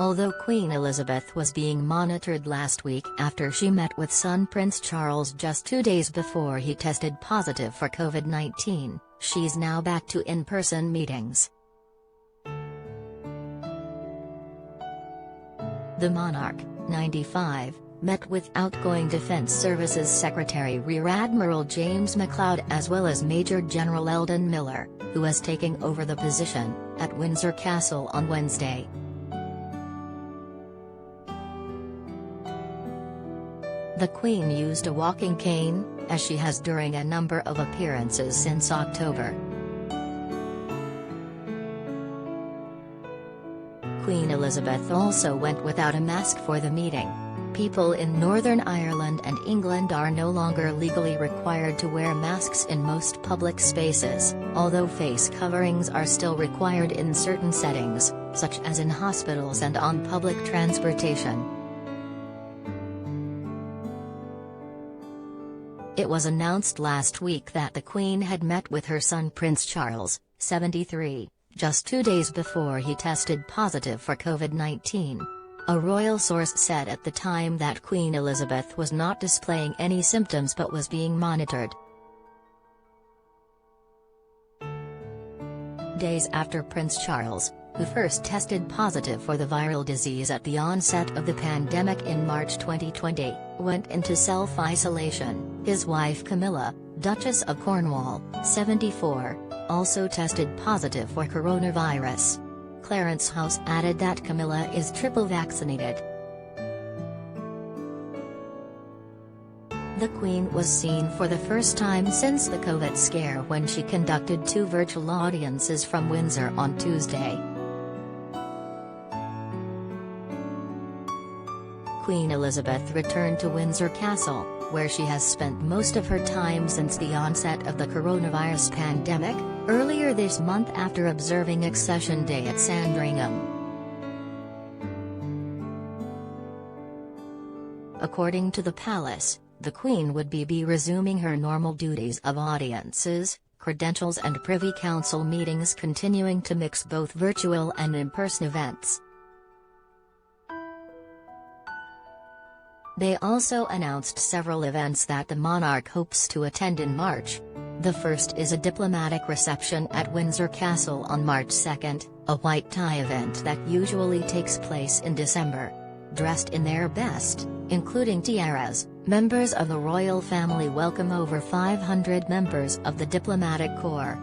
Although Queen Elizabeth was being monitored last week after she met with son Prince Charles just 2 days before he tested positive for COVID-19, she's now back to in-person meetings. The monarch, 95, met with outgoing Defense Services Secretary Rear Admiral James Macleod as well as Major General Eldon Millar, who is taking over the position, at Windsor Castle on Wednesday. The Queen used a walking cane, as she has during a number of appearances since October. Queen Elizabeth also went without a mask for the meeting. People in Northern Ireland and England are no longer legally required to wear masks in most public spaces, although face coverings are still required in certain settings, such as in hospitals and on public transportation. It was announced last week that the Queen had met with her son Prince Charles, 73, just 2 days before he tested positive for COVID-19. A royal source said at the time that Queen Elizabeth was not displaying any symptoms but was being monitored. Days after Prince Charles, who first tested positive for the viral disease at the onset of the pandemic in March 2020, went into self-isolation, his wife Camilla, Duchess of Cornwall, 74, also tested positive for coronavirus. Clarence House added that Camilla is triple vaccinated. The Queen was seen for the first time since the COVID scare when she conducted 2 virtual audiences from Windsor on Tuesday. Queen Elizabeth returned to Windsor Castle, where she has spent most of her time since the onset of the coronavirus pandemic, earlier this month after observing Accession Day at Sandringham. According to the palace, the Queen would be resuming her normal duties of audiences, credentials and Privy Council meetings, continuing to mix both virtual and in-person events. They also announced several events that the monarch hopes to attend in March. The first is a diplomatic reception at Windsor Castle on March 2, a white tie event that usually takes place in December. Dressed in their best, including tiaras, members of the royal family welcome over 500 members of the diplomatic corps.